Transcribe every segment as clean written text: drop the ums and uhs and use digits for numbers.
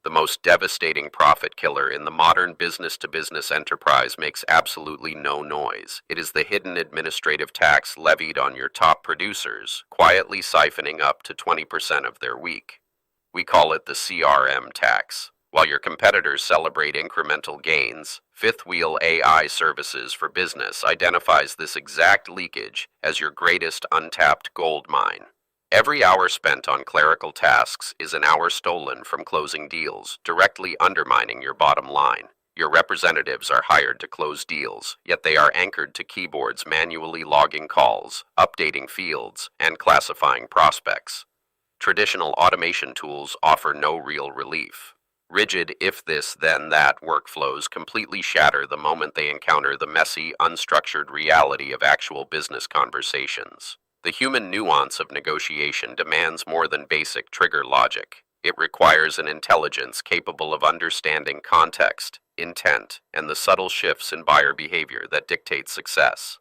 The most devastating profit killer in the modern business-to-business enterprise makes absolutely no noise. It is the hidden administrative tax levied on your top producers, quietly siphoning up to 20% of their week. We call it the CRM tax. While your competitors celebrate incremental gains, Fifth Wheel AI Services for Business identifies this exact leakage as your greatest untapped gold mine. Every hour spent on clerical tasks is an hour stolen from closing deals, directly undermining your bottom line. Your representatives are hired to close deals, yet they are anchored to keyboards manually logging calls, updating fields, and classifying prospects. Traditional automation tools offer no real relief. Rigid if this then that workflows completely shatter the moment they encounter the messy, unstructured reality of actual business conversations. The human nuance of negotiation demands more than basic trigger logic. It requires an intelligence capable of understanding context, intent, and the subtle shifts in buyer behavior that dictate success.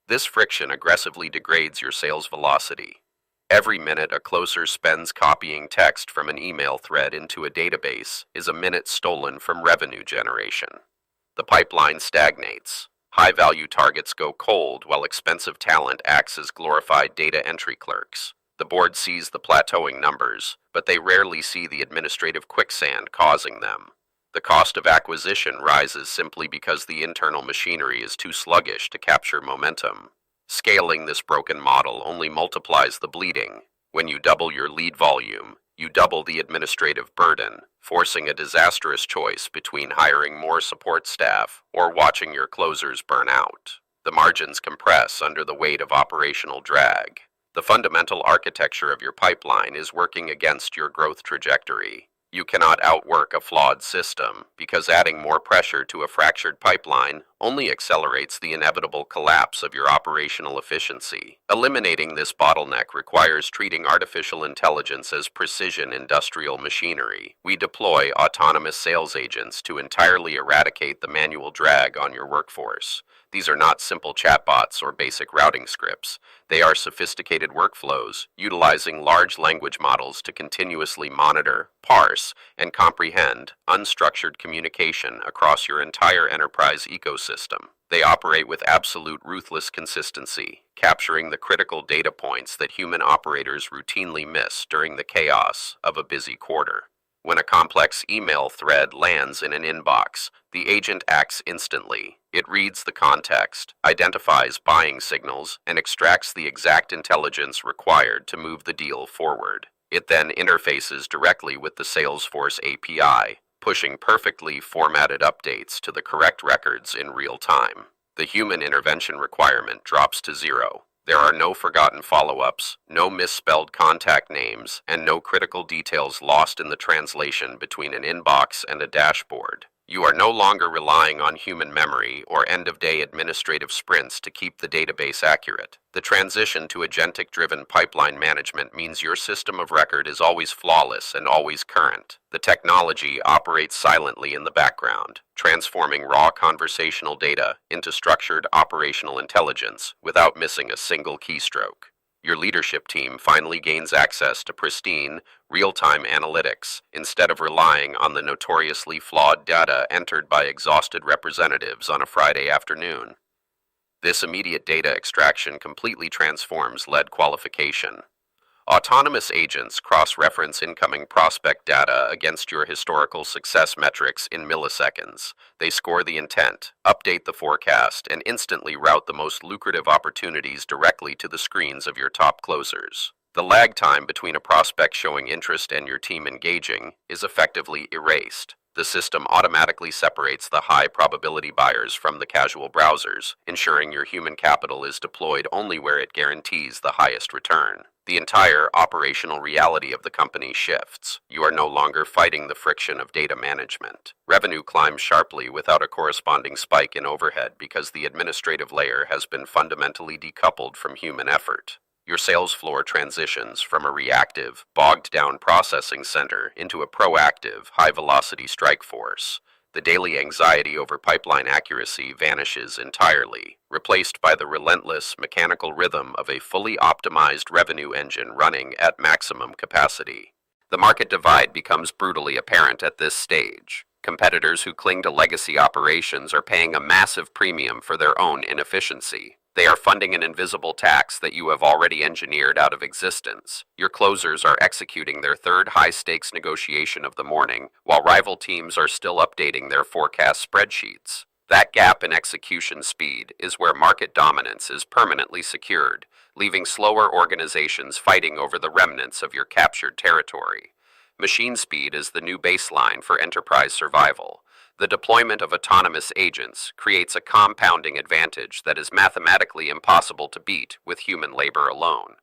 This friction aggressively degrades your sales velocity. Every minute a closer spends copying text from an email thread into a database is a minute stolen from revenue generation. The pipeline stagnates. High-value targets go cold while expensive talent acts as glorified data entry clerks. The board sees the plateauing numbers, but they rarely see the administrative quicksand causing them. The cost of acquisition rises simply because the internal machinery is too sluggish to capture momentum. Scaling this broken model only multiplies the bleeding. When you double your lead volume, you double the administrative burden, forcing a disastrous choice between hiring more support staff or watching your closers burn out. The margins compress under the weight of operational drag. The fundamental architecture of your pipeline is working against your growth trajectory. You cannot outwork a flawed system, because adding more pressure to a fractured pipeline only accelerates the inevitable collapse of your operational efficiency. Eliminating this bottleneck requires treating artificial intelligence as precision industrial machinery. We deploy autonomous sales agents to entirely eradicate the manual drag on your workforce. These are not simple chatbots or basic routing scripts. They are sophisticated workflows, utilizing large language models to continuously monitor, parse, and comprehend unstructured communication across your entire enterprise ecosystem. They operate with absolute ruthless consistency, capturing the critical data points that human operators routinely miss during the chaos of a busy quarter. When a complex email thread lands in an inbox, the agent acts instantly. It reads the context, identifies buying signals, and extracts the exact intelligence required to move the deal forward. It then interfaces directly with the Salesforce API, pushing perfectly formatted updates to the correct records in real time. The human intervention requirement drops to zero. There are no forgotten follow-ups, no misspelled contact names, and no critical details lost in the translation between an inbox and a dashboard. You are no longer relying on human memory or end-of-day administrative sprints to keep the database accurate. The transition to agentic-driven pipeline management means your system of record is always flawless and always current. The technology operates silently in the background, transforming raw conversational data into structured operational intelligence without missing a single keystroke. Your leadership team finally gains access to pristine, real-time analytics instead of relying on the notoriously flawed data entered by exhausted representatives on a Friday afternoon. This immediate data extraction completely transforms lead qualification. Autonomous agents cross-reference incoming prospect data against your historical success metrics in milliseconds. They score the intent, update the forecast, and instantly route the most lucrative opportunities directly to the screens of your top closers. The lag time between a prospect showing interest and your team engaging is effectively erased. The system automatically separates the high-probability buyers from the casual browsers, ensuring your human capital is deployed only where it guarantees the highest return. The entire operational reality of the company shifts. You are no longer fighting the friction of data management. Revenue climbs sharply without a corresponding spike in overhead because the administrative layer has been fundamentally decoupled from human effort. Your sales floor transitions from a reactive, bogged-down processing center into a proactive, high-velocity strike force. The daily anxiety over pipeline accuracy vanishes entirely, replaced by the relentless, mechanical rhythm of a fully optimized revenue engine running at maximum capacity. The market divide becomes brutally apparent at this stage. Competitors who cling to legacy operations are paying a massive premium for their own inefficiency. They are funding an invisible tax that you have already engineered out of existence. Your closers are executing their third high-stakes negotiation of the morning, while rival teams are still updating their forecast spreadsheets. That gap in execution speed is where market dominance is permanently secured, leaving slower organizations fighting over the remnants of your captured territory. Machine speed is the new baseline for enterprise survival. The deployment of autonomous agents creates a compounding advantage that is mathematically impossible to beat with human labor alone.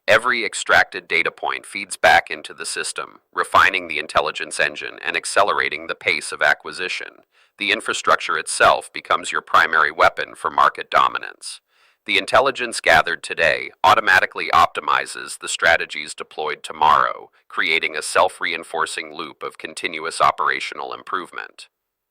Every extracted data point feeds back into the system, refining the intelligence engine and accelerating the pace of acquisition. The infrastructure itself becomes your primary weapon for market dominance. The intelligence gathered today automatically optimizes the strategies deployed tomorrow, creating a self-reinforcing loop of continuous operational improvement.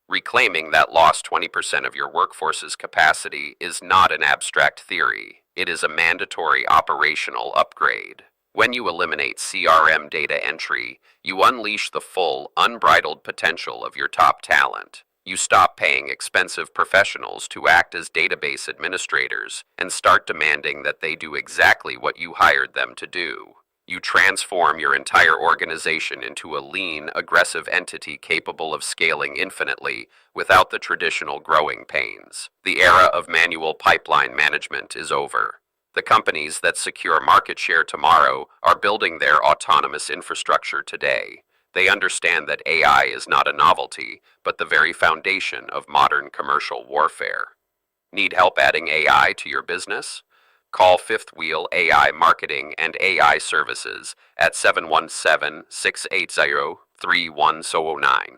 Reclaiming that lost 20% of your workforce's capacity is not an abstract theory. It is a mandatory operational upgrade. When you eliminate CRM data entry, you unleash the full, unbridled potential of your top talent. You stop paying expensive professionals to act as database administrators and start demanding that they do exactly what you hired them to do. You transform your entire organization into a lean, aggressive entity capable of scaling infinitely without the traditional growing pains. The era of manual pipeline management is over. The companies that secure market share tomorrow are building their autonomous infrastructure today. They understand that AI is not a novelty, but the very foundation of modern commercial warfare. Need help adding AI to your business? Call Fifth Wheel AI Marketing and AI Services at 717-680-3109.